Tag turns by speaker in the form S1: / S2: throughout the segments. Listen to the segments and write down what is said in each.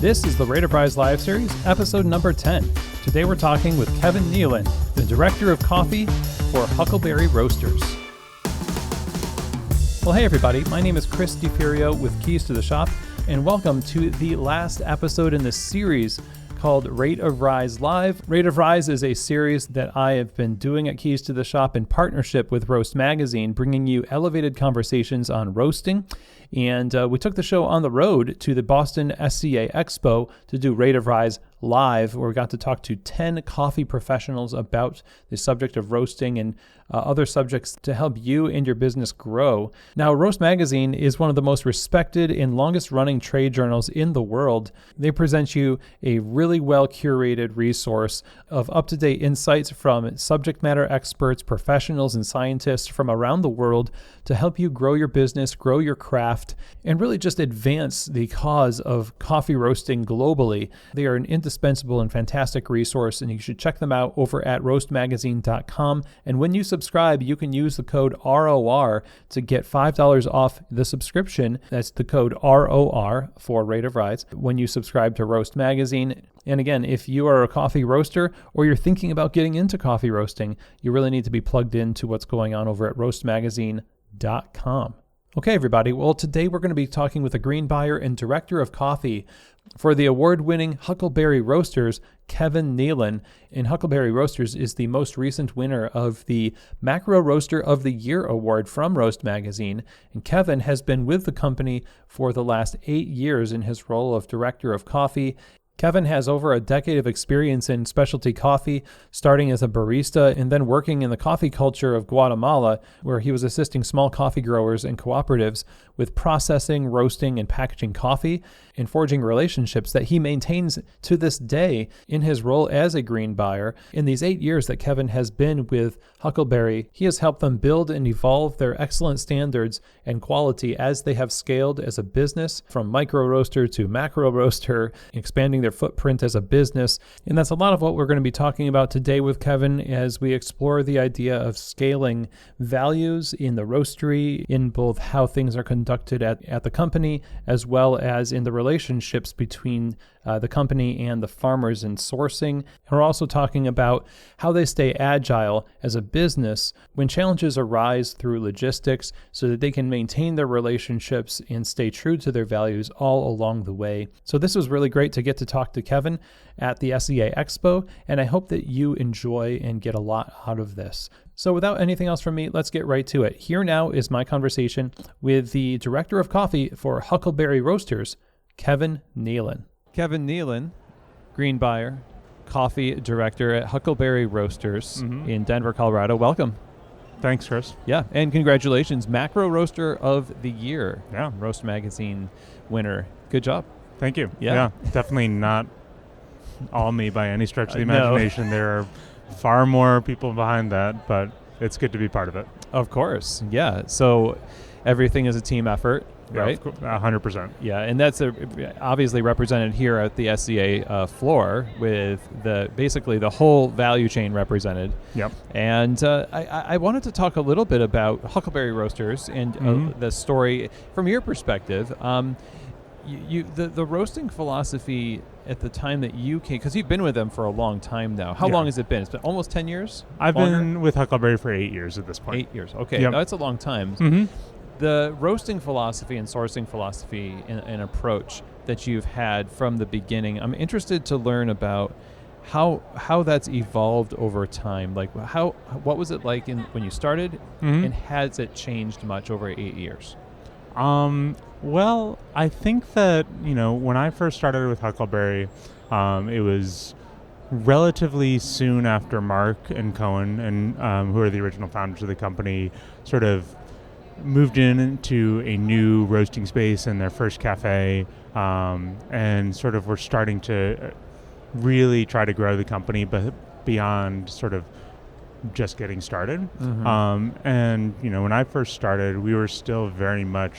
S1: This is the RoR Live Series, episode number 10. Today we're talking with Kevin Nealon, the Director of Coffee for Huckleberry Roasters. Well, hey everybody, my name is Chris DiFurio with Keys to the Shop, and welcome to the last episode in this series called RoR Live. RoR is a series that I have been doing at Keys to the Shop in partnership with Roast Magazine, bringing you elevated conversations on roasting. And we took the show on the road to the Boston SCA Expo to do RoR Live, where we got to talk to 10 coffee professionals about the subject of roasting and other subjects to help you and your business grow. Now, Roast Magazine is one of the most respected and longest-running trade journals in the world. They present you a really well-curated resource of up-to-date insights from subject matter experts, professionals, and scientists from around the world to help you grow your business, grow your craft, and really just advance the cause of coffee roasting globally. They are an indispensable and fantastic resource, and you should check them out over at roastmagazine.com. And when you subscribe, you can use the code ROR to get $5 off the subscription. That's the code ROR for RoR when you subscribe to Roast Magazine. And again, if you are a coffee roaster or you're thinking about getting into coffee roasting, you really need to be plugged into what's going on over at roastmagazine.com. Okay, everybody. Well, today we're going to be talking with a green buyer and director of coffee for the award-winning Huckleberry Roasters, Kevin Nealon. And Huckleberry Roasters is the most recent winner of the Macro Roaster of the Year award from Roast Magazine. And Kevin has been with the company for the last 8 years in his role of director of coffee. Kevin has over a decade of experience in specialty coffee, starting as a barista and then working in the coffee culture of Guatemala, where he was assisting small coffee growers and cooperatives with processing, roasting, and packaging coffee, and forging relationships that he maintains to this day in his role as a green buyer. In these 8 years that Kevin has been with Huckleberry, he has helped them build and evolve their excellent standards and quality as they have scaled as a business from micro roaster to macro roaster, expanding their footprint as a business. And that's a lot of what we're going to be talking about today with Kevin as we explore the idea of scaling values in the roastery, in both how things are conducted at the company, as well as in the relationships between the company and the farmers in sourcing. And we're also talking about how they stay agile as a business when challenges arise through logistics so that they can maintain their relationships and stay true to their values all along the way. So this was really great to get to talk to Kevin at the SCA Expo, and I hope that you enjoy and get a lot out of this. So without anything else from me, let's get right to it. Here now is my conversation with the Director of Coffee for Huckleberry Roasters, Kevin Nealon. Kevin Nealon, green buyer, coffee director at Huckleberry Roasters in Denver, Colorado. Welcome.
S2: Thanks, Chris.
S1: Yeah, and congratulations. Macro Roaster of the Year.
S2: Yeah.
S1: Roast Magazine winner. Good job.
S2: Thank you.
S1: Yeah.
S2: Definitely not all me by any stretch of the imagination. There are far more people behind that, but it's good to be part of it.
S1: Of course. Yeah. So everything is a team effort. Right?
S2: 100%.
S1: Yeah, and that's obviously represented here at the SCA floor with basically the whole value chain represented.
S2: Yep.
S1: And I wanted to talk a little bit about Huckleberry Roasters and the story from your perspective. The roasting philosophy at the time that you came, because you've been with them for a long time now. How long has it been? It's been almost 10 years?
S2: I've been with Huckleberry for 8 years at this point.
S1: 8 years. Okay,
S2: yep.
S1: That's a long time.
S2: Mm-hmm.
S1: The roasting philosophy and sourcing philosophy and approach that you've had from the beginning, I'm interested to learn about how that's evolved over time. Like what was it like when you started, and has it changed much over 8 years?
S2: Well, I think that, when I first started with Huckleberry, it was relatively soon after Mark and Cohen, and who are the original founders of the company, sort of moved into a new roasting space in their first cafe, and sort of were starting to really try to grow the company, but beyond sort of just getting started. And, when I first started, we were still very much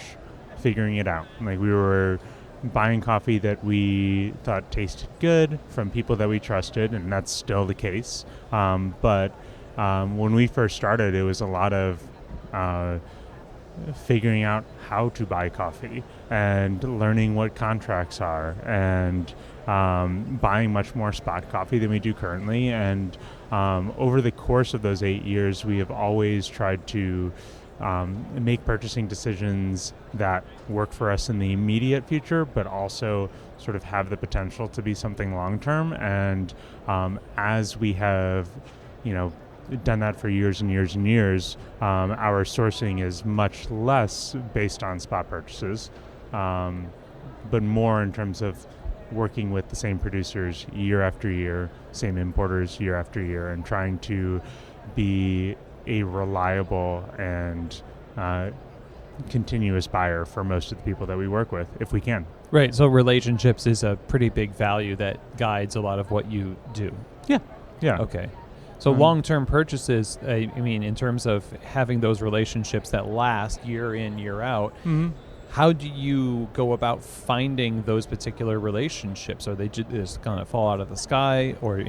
S2: figuring it out. Like, we were buying coffee that we thought tasted good from people that we trusted, and that's still the case. But when we first started, it was a lot of figuring out how to buy coffee and learning what contracts are and buying much more spot coffee than we do currently. And over the course of those 8 years, we have always tried to make purchasing decisions that work for us in the immediate future, but also sort of have the potential to be something long-term. And as we have, done that for years and years and years, our sourcing is much less based on spot purchases, but more in terms of working with the same producers year after year, same importers year after year, and trying to be a reliable and continuous buyer for most of the people that we work with, if we can.
S1: Right. So relationships is a pretty big value that guides a lot of what you do.
S2: Yeah. Yeah.
S1: Okay. So long-term purchases, I mean, in terms of having those relationships that last year in, year out, how do you go about finding those particular relationships? Are they just kind of fall out of the sky? Or,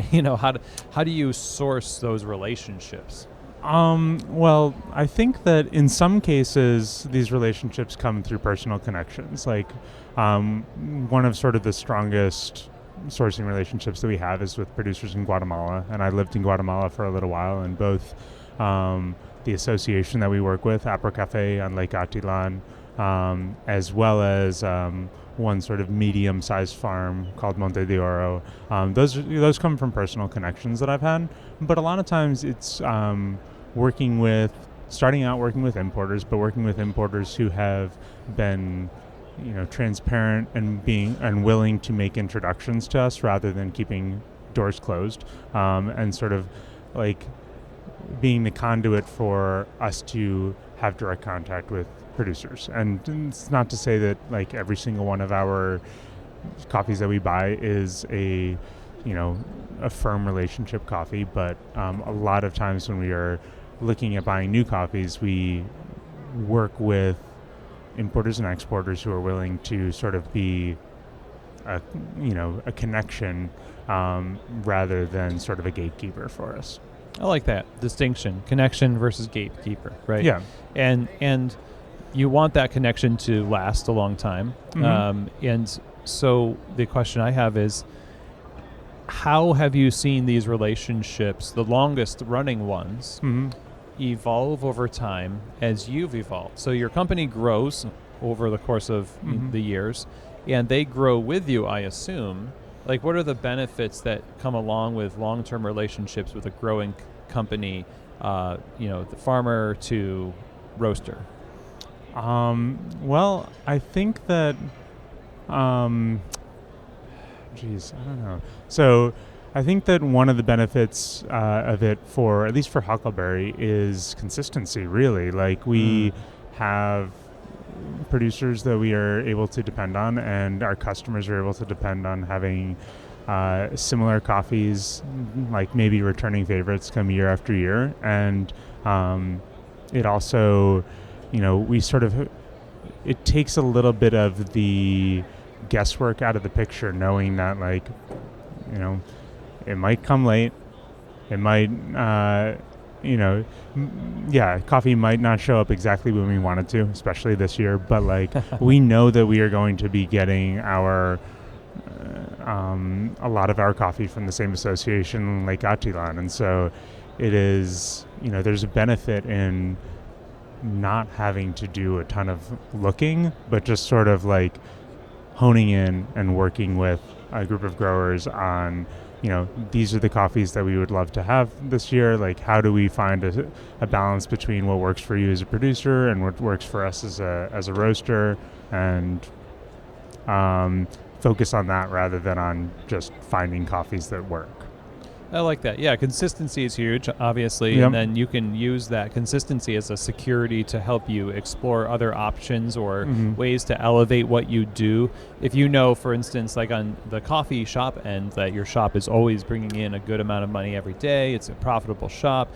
S1: how do you source those relationships?
S2: Well, I think that in some cases, these relationships come through personal connections. Like one of sort of the strongest sourcing relationships that we have is with producers in Guatemala, and I lived in Guatemala for a little while, and both the association that we work with, Apro Cafe on Lake Atilan, as well as one sort of medium-sized farm called Monte de Oro. Those come from personal connections that I've had, but a lot of times it's starting out working with importers, but working with importers who have been transparent and willing to make introductions to us rather than keeping doors closed, and sort of like being the conduit for us to have direct contact with producers. And it's not to say that like every single one of our coffees that we buy is a firm relationship coffee, but a lot of times when we are looking at buying new coffees, we work with importers and exporters who are willing to sort of be a connection rather than sort of a gatekeeper for us.
S1: I like that distinction, connection versus gatekeeper, right?
S2: Yeah.
S1: And you want that connection to last a long time. And so the question I have is, how have you seen these relationships, the longest running ones, evolve over time as you've evolved? So your company grows over the course of the years, and they grow with you, I assume. Like, what are the benefits that come along with long-term relationships with a growing company, the farmer to roaster?
S2: Well, I think that, I don't know. So I think that one of the benefits of it, at least for Huckleberry, is consistency, really. Like, we have producers that we are able to depend on, and our customers are able to depend on having similar coffees, like maybe returning favorites, come year after year. And it also, it takes a little bit of the guesswork out of the picture, knowing that, like, it might come late, it might coffee might not show up exactly when we want it to, especially this year, but like we know that we are going to be getting our a lot of our coffee from the same association, Lake Atilan, and so it is, there's a benefit in not having to do a ton of looking, but just sort of like honing in and working with a group of growers on, these are the coffees that we would love to have this year. Like, how do we find a balance between what works for you as a producer and what works for us as a roaster, and focus on that rather than on just finding coffees that work.
S1: I like that. Yeah, consistency is huge, obviously,
S2: Yep.
S1: and then you can use that consistency as a security to help you explore other options or ways to elevate what you do. If you know, for instance, like on the coffee shop end, that your shop is always bringing in a good amount of money every day, it's a profitable shop,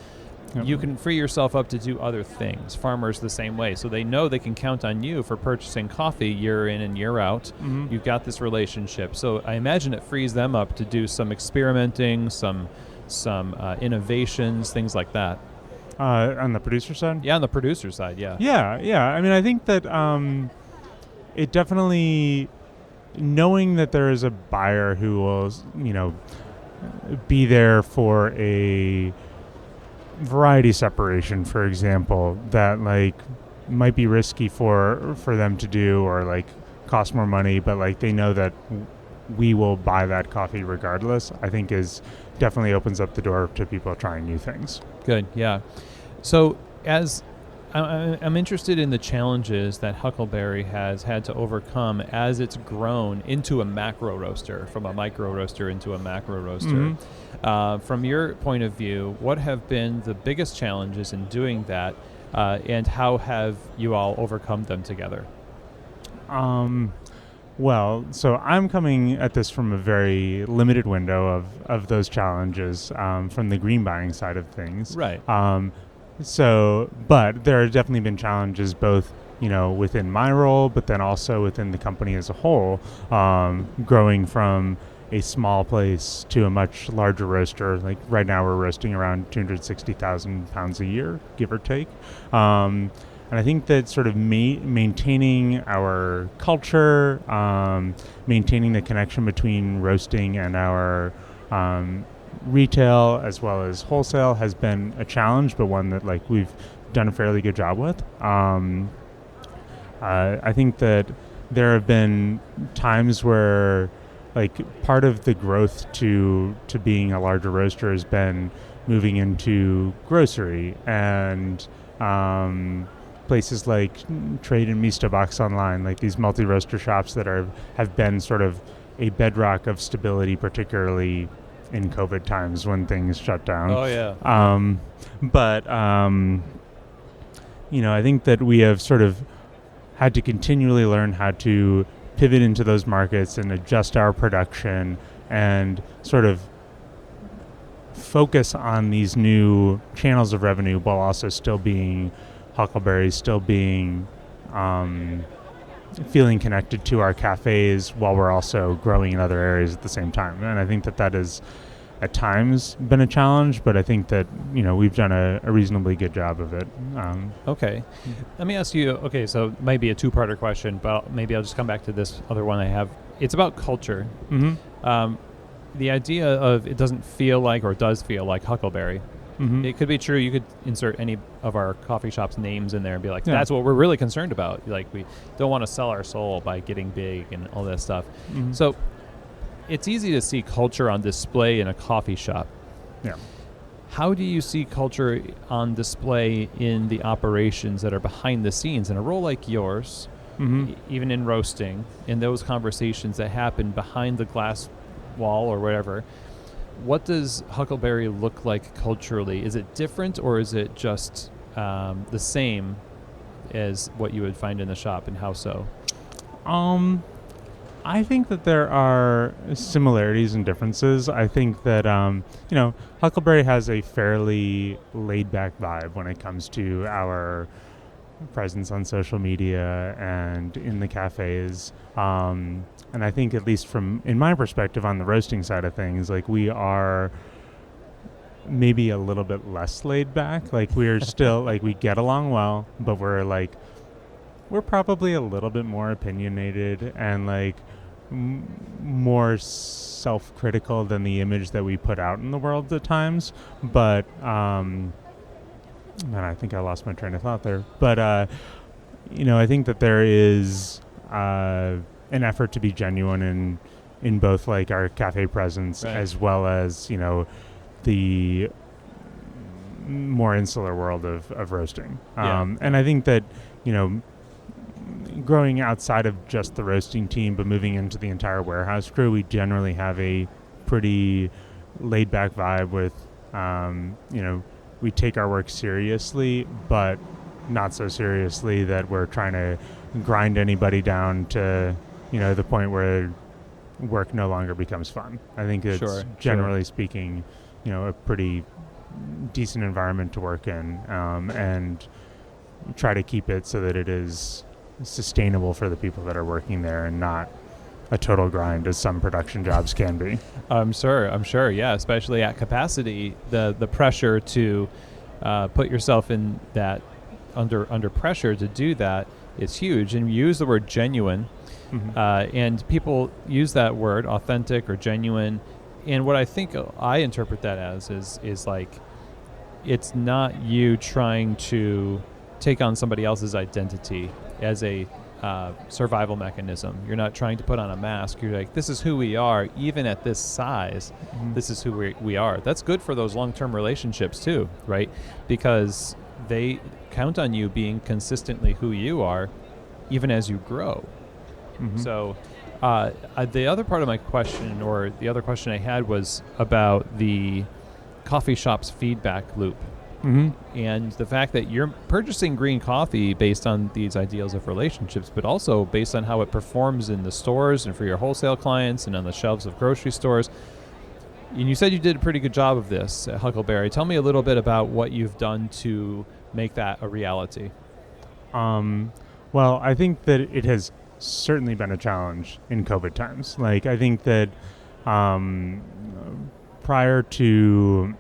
S1: you can free yourself up to do other things. Farmers the same way. So they know they can count on you for purchasing coffee year in and year out. You've got this relationship. So I imagine it frees them up to do some experimenting, some innovations, things like that.
S2: On the producer side?
S1: Yeah, on the producer side, yeah.
S2: Yeah. I mean, I think that it definitely, knowing that there is a buyer who will, be there for a variety separation, for example, that like might be risky for them to do, or like cost more money, but like they know that we will buy that coffee regardless, I think is definitely opens up the door to people trying new things.
S1: Good, yeah. So as I'm interested in the challenges that Huckleberry has had to overcome as it's grown into a macro roaster, from a micro roaster into a macro roaster. From your point of view, what have been the biggest challenges in doing that, and how have you all overcome them together?
S2: Well, so I'm coming at this from a very limited window of those challenges, from the green buying side of things.
S1: Right.
S2: But there have definitely been challenges both, within my role, but then also within the company as a whole, growing from a small place to a much larger roaster. Like right now we're roasting around 260,000 pounds a year, give or take. And I think that sort of maintaining our culture, maintaining the connection between roasting and our retail as well as wholesale has been a challenge, but one that like we've done a fairly good job with. I think that there have been times where like part of the growth to being a larger roaster has been moving into grocery and places like Trade and Mista Box Online, like these multi-roaster shops that have been sort of a bedrock of stability, particularly in COVID times when things shut down.
S1: Oh, yeah.
S2: I think that we have sort of had to continually learn how to pivot into those markets and adjust our production and sort of focus on these new channels of revenue while also still being Huckleberry, still being feeling connected to our cafes while we're also growing in other areas at the same time. And I think that has at times been a challenge, but I think that, we've done a reasonably good job of it.
S1: Okay. Let me ask you, so it might be a two-parter question, but maybe I'll just come back to this other one I have. It's about culture.
S2: Mm-hmm.
S1: The idea of it doesn't feel like, or does feel like Huckleberry.
S2: Mm-hmm.
S1: It could be true. You could insert any of our coffee shop's names in there and be like, that's what we're really concerned about. Like, we don't want to sell our soul by getting big and all that stuff.
S2: Mm-hmm.
S1: So it's easy to see culture on display in a coffee shop.
S2: Yeah.
S1: How do you see culture on display in the operations that are behind the scenes in a role like yours, even in roasting, in those conversations that happen behind the glass wall or whatever? What does Huckleberry look like culturally? Is it different, or is it just the same as what you would find in the shop, and how so?
S2: I think that there are similarities and differences. I think that, Huckleberry has a fairly laid-back vibe when it comes to our presence on social media and in the cafes. And I think, at least in my perspective on the roasting side of things, like we are maybe a little bit less laid back. Like we're still like we get along well, but we're probably a little bit more opinionated and like more self-critical than the image that we put out in the world at times. But man, I think I lost my train of thought there. But I think that there is an effort to be genuine in both like our cafe presence, right, as well as the more insular world of roasting. And I think that growing outside of just the roasting team but moving into the entire warehouse crew, we generally have a pretty laid back vibe with we take our work seriously, but not so seriously that we're trying to grind anybody down to the point where work no longer becomes fun. I think it's generally speaking, a pretty decent environment to work in, and try to keep it so that it is sustainable for the people that are working there and not a total grind as some production jobs can be. I'm sure.
S1: Yeah. Especially at capacity, the pressure to put yourself in that under pressure to do that is huge. And you use the word genuine, and people use that word, authentic or genuine. And what I think I interpret that as is like, it's not you trying to take on somebody else's identity as a survival mechanism. You're not trying to put on a mask. You're like, this is who we are, even at this size. This is who we are. That's good for those long-term relationships too, right? Because they count on you being consistently who you are, even as you grow. So the other part of my question, or the other question I had, was about the coffee shop's feedback loop. And the fact that you're purchasing green coffee based on these ideals of relationships, but also based on how it performs in the stores and for your wholesale clients and on the shelves of grocery stores. And you said you did a pretty good job of this at Huckleberry. Tell me a little bit about what you've done to make that a reality.
S2: Well, I think that it has certainly been a challenge in COVID times. Like, I think that prior to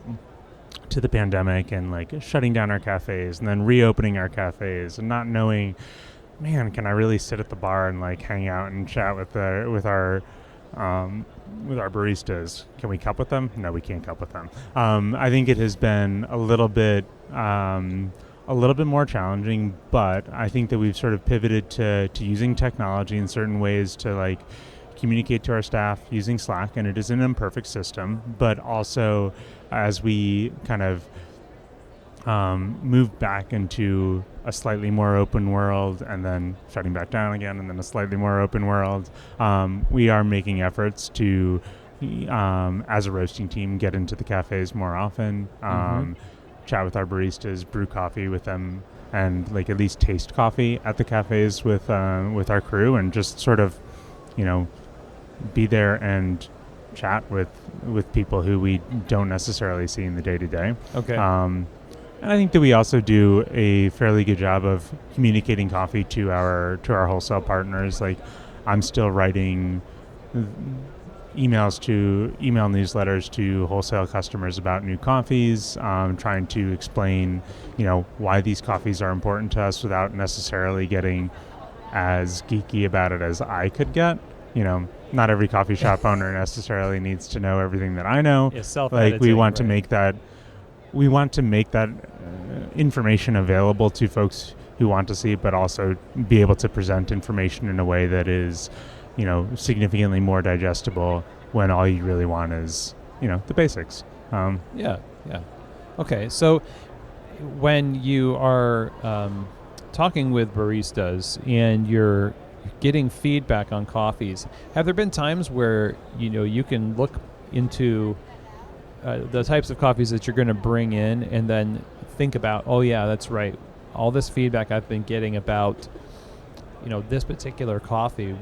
S2: the pandemic and like shutting down our cafes and then reopening our cafes and not knowing, man, can I really sit at the bar and like hang out and chat with our baristas? Can we cup with them? No, we can't cup with them. I think it has been a little bit more challenging, but I think that we've sort of pivoted to using technology in certain ways to like communicate to our staff using Slack, and it is an imperfect system, but also as we kind of move back into a slightly more open world and then shutting back down again and then a slightly more open world, we are making efforts to, as a roasting team, get into the cafes more often, chat with our baristas, brew coffee with them, and like at least taste coffee at the cafes with our crew, and just sort of, be there and chat with people who we don't necessarily see in the day-to-day.
S1: Okay.
S2: And I think that we also do a fairly good job of communicating coffee to our wholesale partners. Like, I'm still writing email newsletters to wholesale customers about new coffees, trying to explain, why these coffees are important to us without necessarily getting as geeky about it as I could get. Not every coffee shop owner necessarily needs to know everything that I know.
S1: Yeah,
S2: like, we want to make that information available to folks who want to see it, but also be able to present information in a way that is, significantly more digestible when all you really want is, the basics.
S1: Yeah. Okay, so when you are talking with baristas and you're getting feedback on coffees, have there been times where you can look into the types of coffees that you're going to bring in and then think about, oh yeah, that's right, all this feedback I've been getting about this particular coffee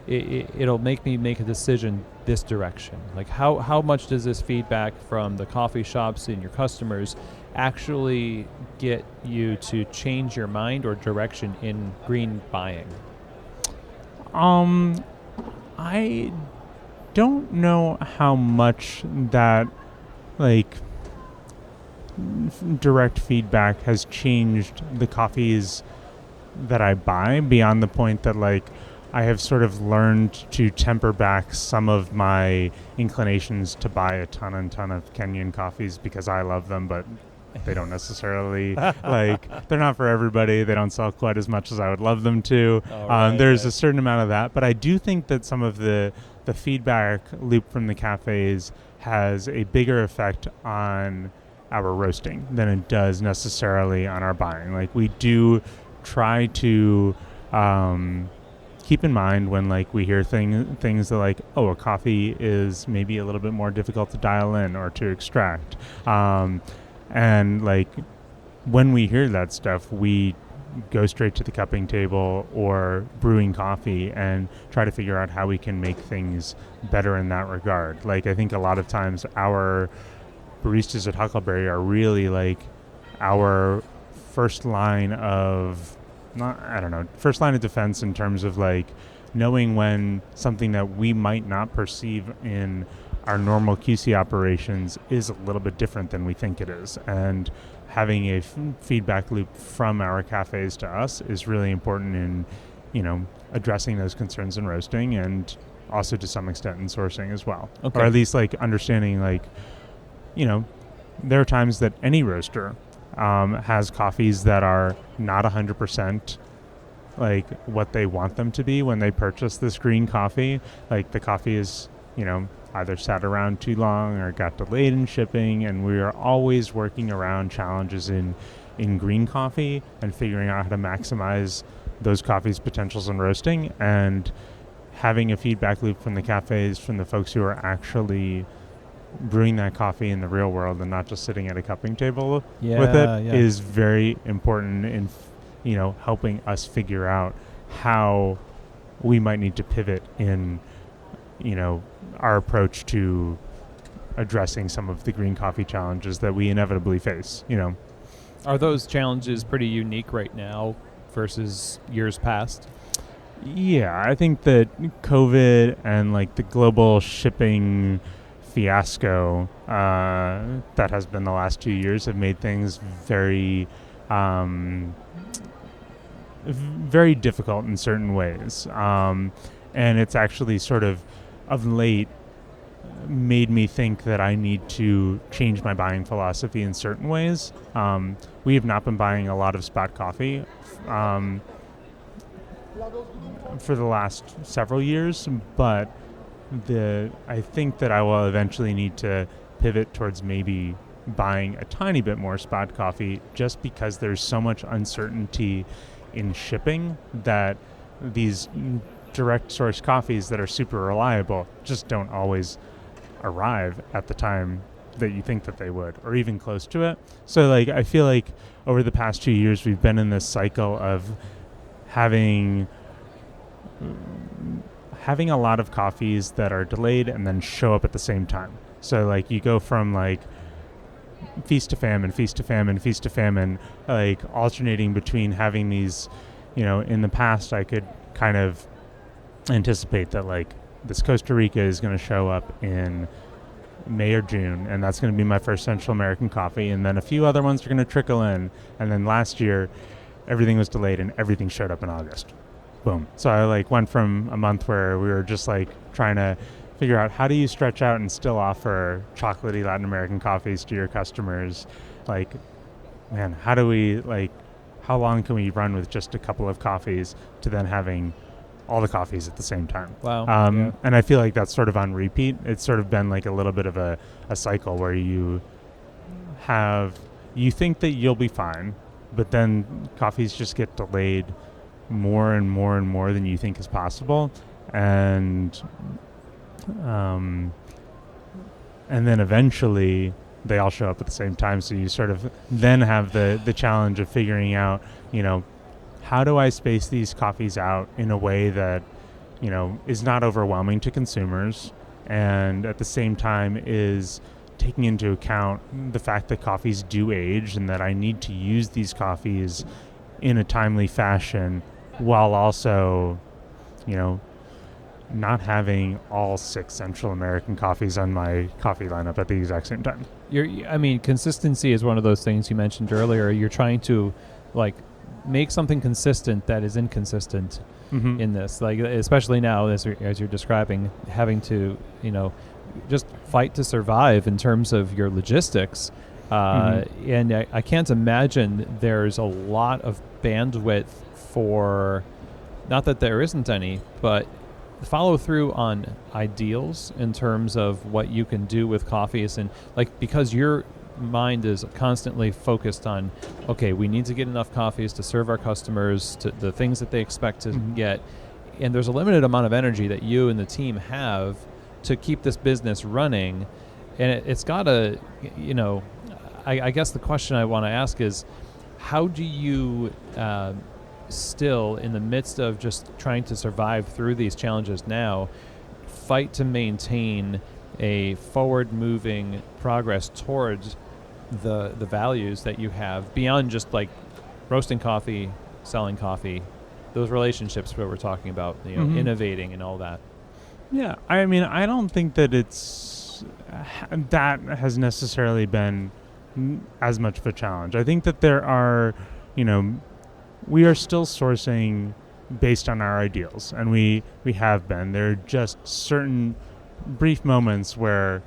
S1: it'll make me make a decision this direction? Like, how much does this feedback from the coffee shops and your customers actually get you to change your mind or direction in green buying?
S2: I don't know how much that, like, direct feedback has changed the coffees that I buy, beyond the point that, like, I have sort of learned to temper back some of my inclinations to buy a ton of Kenyan coffees because I love them, but they don't necessarily, like, they're not for everybody. They don't sell quite as much as I would love them to. There's a certain amount of that, but I do think that some of the feedback loop from the cafes has a bigger effect on our roasting than it does necessarily on our buying. Like, we do try to keep in mind when, like, we hear things that, like, oh, a coffee is maybe a little bit more difficult to dial in or to extract. And, like, when we hear that stuff, we go straight to the cupping table or brewing coffee and try to figure out how we can make things better in that regard. Like, I think a lot of times our baristas at Huckleberry are really, like, our first line of defense in terms of, like, knowing when something that we might not perceive in our normal QC operations is a little bit different than we think it is. And having a feedback loop from our cafes to us is really important in, addressing those concerns in roasting, and also to some extent in sourcing as well.
S1: Okay.
S2: Or at least understanding there are times that any roaster has coffees that are not 100% what they want them to be when they purchase this green coffee. The coffee is, either sat around too long or got delayed in shipping, and we are always working around challenges in green coffee and figuring out how to maximize those coffees' potentials in roasting, and having a feedback loop from the cafes, from the folks who are actually brewing that coffee in the real world and not just sitting at a cupping table with it is very important in helping us figure out how we might need to pivot in our approach to addressing some of the green coffee challenges that we inevitably face.
S1: Are those challenges pretty unique right now versus years past?
S2: Yeah, I think that COVID and the global shipping fiasco that has been the last 2 years have made things very very difficult in certain ways, and it's actually sort of late made me think that I need to change my buying philosophy in certain ways. We have not been buying a lot of spot coffee for the last several years, but I think that I will eventually need to pivot towards maybe buying a tiny bit more spot coffee, just because there's so much uncertainty in shipping that these direct source coffees that are super reliable just don't always arrive at the time that you think that they would, or even close to it. So I feel like over the past 2 years we've been in this cycle of having a lot of coffees that are delayed and then show up at the same time. So you go from feast to famine, feast to famine, feast to famine, alternating between having these, in the past I could kind of anticipate that this Costa Rica is going to show up in May or June, and that's going to be my first Central American coffee, and then a few other ones are going to trickle in, and then last year everything was delayed and everything showed up in August. Boom. So I went from a month where we were just trying to figure out how do you stretch out and still offer chocolatey Latin American coffees to your customers. Man, how do we how long can we run with just a couple of coffees to then having all the coffees at the same time?
S1: Wow.
S2: And I feel like that's sort of on repeat. It's sort of been a little bit of a cycle where you think that you'll be fine, but then coffees just get delayed more and more and more than you think is possible, and then eventually they all show up at the same time. So you sort of then have the challenge of figuring out, how do I space these coffees out in a way that, is not overwhelming to consumers, and at the same time is taking into account the fact that coffees do age and that I need to use these coffees in a timely fashion, while also, not having all 6 Central American coffees on my coffee lineup at the exact same time.
S1: Consistency is one of those things you mentioned earlier. You're trying to make something consistent that is inconsistent in this, especially now as you're describing, having to, just fight to survive in terms of your logistics. And I can't imagine there's a lot of bandwidth for, not that there isn't any, but follow through on ideals in terms of what you can do with coffees, and because your mind is constantly focused on, okay, we need to get enough coffees to serve our customers to the things that they expect to get, and there's a limited amount of energy that you and the team have to keep this business running, and it's got to, I guess the question I want to ask is, how do you still, in the midst of just trying to survive through these challenges now, fight to maintain a forward-moving progress towards the values that you have beyond just roasting coffee, selling coffee, those relationships where we're talking about, innovating and all that?
S2: Yeah, I don't think that it's that has necessarily been as much of a challenge. I think that there are, we are still sourcing based on our ideals, and we have been. There are just certain brief moments where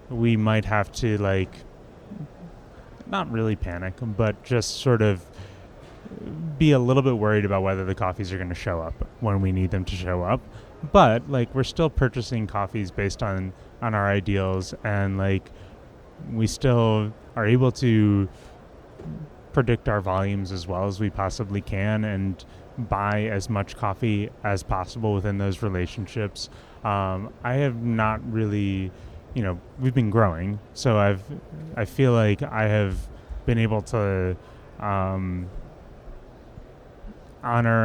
S2: we might have to, like, not really panic, but just sort of be a little bit worried about whether the coffees are going to show up when we need them to show up. But, like, we're still purchasing coffees based on our ideals, and, like, we still are able to predict our volumes as well as we possibly can and buy as much coffee as possible within those relationships. I have not really, we've been growing, so I feel like I have been able to honor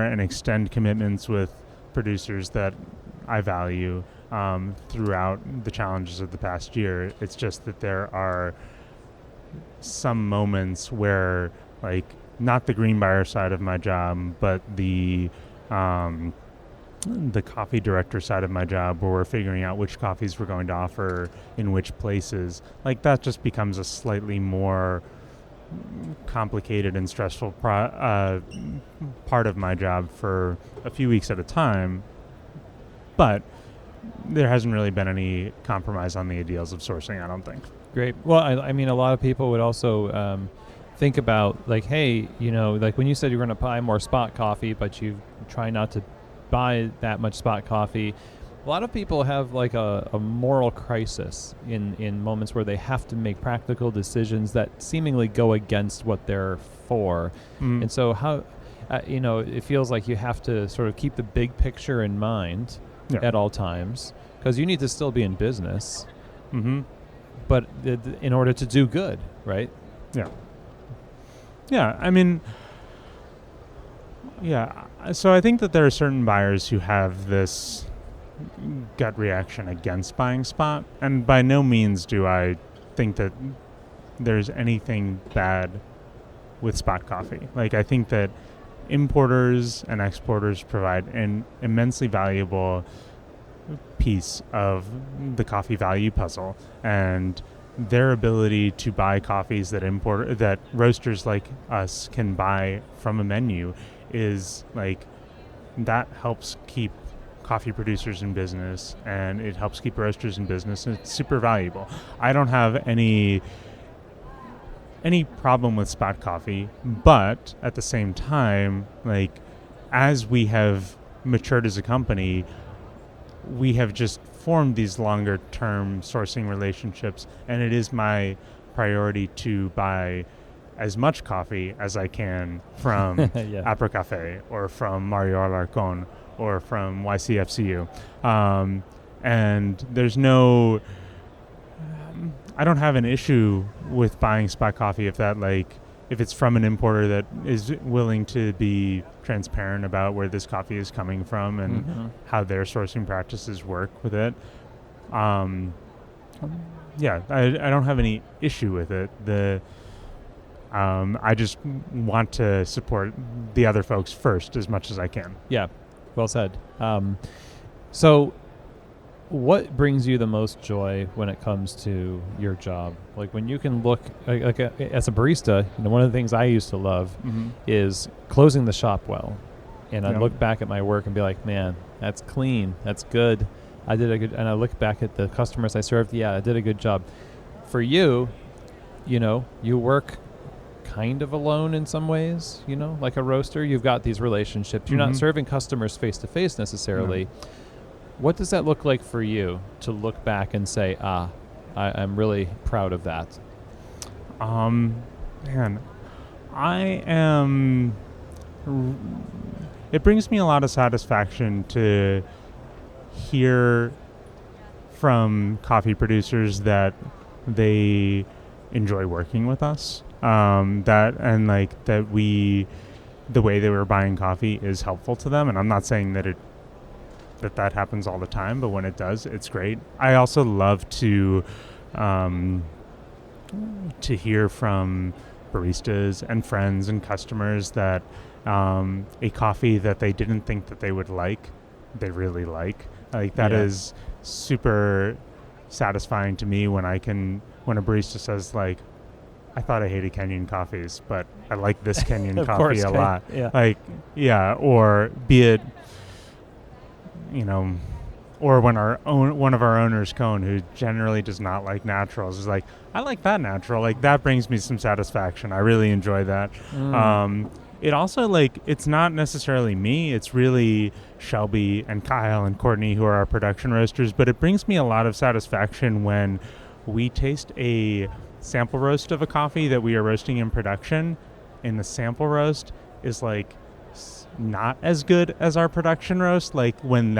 S2: and extend commitments with producers that I value throughout the challenges of the past year. It's just that there are some moments where, like, not the green buyer side of my job, but the coffee director side of my job, where we're figuring out which coffees we're going to offer in which places, like, that just becomes a slightly more complicated and stressful part of my job for a few weeks at a time. But there hasn't really been any compromise on the ideals of sourcing, I don't think.
S1: Great. Well, I mean, a lot of people would also think about, like, hey, like when you said you're going to buy more spot coffee, but you try not to buy that much spot coffee. A lot of people have, like, a moral crisis in moments where they have to make practical decisions that seemingly go against what they're for. Mm. And so how, it feels like you have to sort of keep the big picture in mind at all times, because you need to still be in business. Mm-hmm. But in order to do good, right?
S2: Yeah. Yeah, I mean, yeah. So I think that there are certain buyers who have this gut reaction against buying spot, and by no means do I think that there's anything bad with spot coffee. Like, I think that importers and exporters provide an immensely valuable piece of the coffee value puzzle, and their ability to buy coffees that roasters like us can buy from a menu is, like, that helps keep coffee producers in business, and it helps keep roasters in business, and it's super valuable. I don't have any problem with spot coffee, but at the same time, like, as we have matured as a company, we have just formed these longer term sourcing relationships, and it is my priority to buy as much coffee as I can from Apra Cafe or from Mario Alarcon or from YCFCU. And there's no, I don't have an issue with buying spot coffee if it's from an importer that is willing to be transparent about where this coffee is coming from and how their sourcing practices work with it. I don't have any issue with it. I just want to support the other folks first as much as I can. Yeah,
S1: well said. So what brings you the most joy when it comes to your job? Like, when you can look, as a barista, one of the things I used to love is closing the shop well. And I look back at my work and be like, man, that's clean. That's good. I did a good, and I look back at the customers I served. Yeah, I did a good job. For you, you work kind of alone in some ways, like a roaster. You've got these relationships. You're not serving customers face to face necessarily. No. What does that look like for you to look back and say, I'm really proud of that?
S2: Man, it brings me a lot of satisfaction to hear from coffee producers that they enjoy working with us. The way they were buying coffee is helpful to them. And I'm not saying that that happens all the time, but when it does, it's great. I also love to hear from baristas and friends and customers that a coffee that they didn't think that they would like, they really like. Like, that is super satisfying to me when a barista says like, I thought I hated Kenyan coffees, but I like this Kenyan coffee a lot.
S1: Yeah.
S2: Like, yeah, or be it, or when one of our owners, Cone, who generally does not like naturals, is like, I like that natural. Like, that brings me some satisfaction. I really enjoy that. It also, like, it's not necessarily me. It's really Shelby and Kyle and Courtney, who are our production roasters. But it brings me a lot of satisfaction when we taste a sample roast of a coffee that we are roasting in production, and the sample roast is, like, not as good as our production roast. Like, when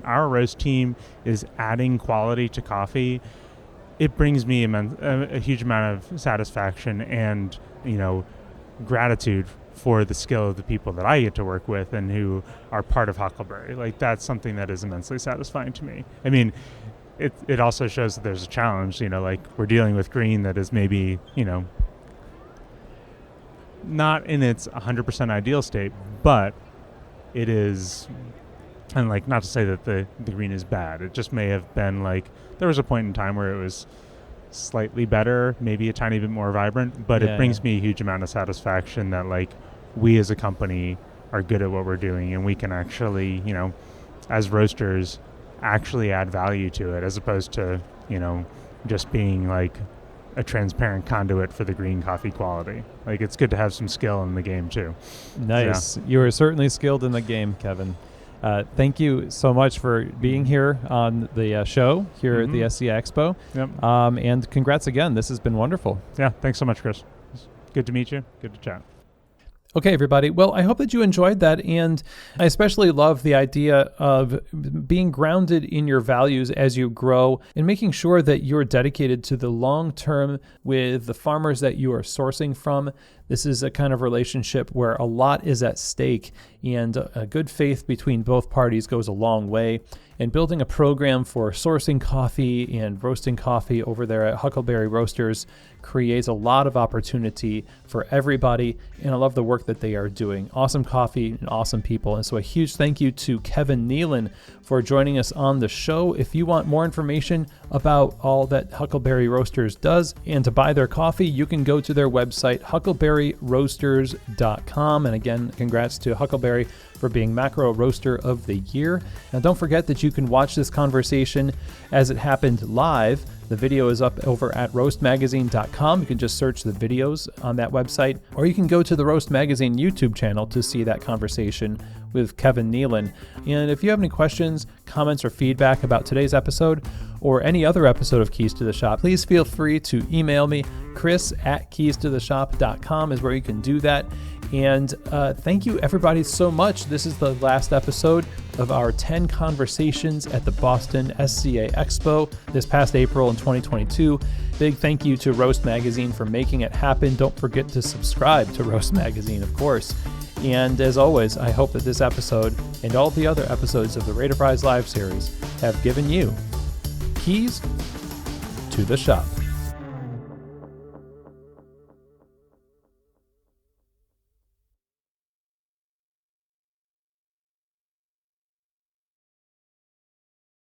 S2: our roast team is adding quality to coffee, it brings me a huge amount of satisfaction and, gratitude for the skill of the people that I get to work with and who are part of Huckleberry. Like, that's something that is immensely satisfying to me. I mean, it also shows that there's a challenge, like we're dealing with green that is maybe, not in its 100% ideal state, but it is, and like, not to say that the green is bad. It just may have been like, there was a point in time where it was slightly better, maybe a tiny bit more vibrant, but it brings me a huge amount of satisfaction that like we as a company are good at what we're doing, and we can actually, as roasters, actually add value to it, as opposed to, just being like a transparent conduit for the green coffee quality. Like, it's good to have some skill in the game too.
S1: Nice.
S2: Yeah.
S1: You are certainly skilled in the game, Kevin. Thank you so much for being here on the show here at the SCI Expo.
S2: Yep.
S1: And congrats again. This has been wonderful.
S2: Yeah. Thanks so much, Chris. It's good to meet you. Good to chat.
S1: Okay, everybody. Well, I hope that you enjoyed that. And I especially love the idea of being grounded in your values as you grow and making sure that you're dedicated to the long term with the farmers that you are sourcing from. This is a kind of relationship where a lot is at stake, and a good faith between both parties goes a long way. And building a program for sourcing coffee and roasting coffee over there at Huckleberry Roasters creates a lot of opportunity for everybody, and I love the work that they are doing. Awesome coffee and awesome people. And so a huge thank you to Kevin Nealon for joining us on the show. If you want more information about all that Huckleberry Roasters does and to buy their coffee, you can go to their website, huckleberryroasters.com. And again, congrats to Huckleberry for being Macro Roaster of the Year. Now, don't forget that you can watch this conversation as it happened live. The video is up over at roastmagazine.com. You can just search the videos on that website, or you can go to the Roast Magazine YouTube channel to see that conversation with Kevin Nealon. And if you have any questions, comments, or feedback about today's episode or any other episode of Keys to the Shop, please feel free to email me. Chris@keystotheshop.com is where you can do that. And thank you, everybody, so much. This is the last episode of our 10 conversations at the Boston SCA Expo this past April in 2022. Big thank you to Roast Magazine for making it happen. Don't forget to subscribe to Roast Magazine, of course. And as always, I hope that this episode and all the other episodes of the RoR Live Series have given you keys to the shop.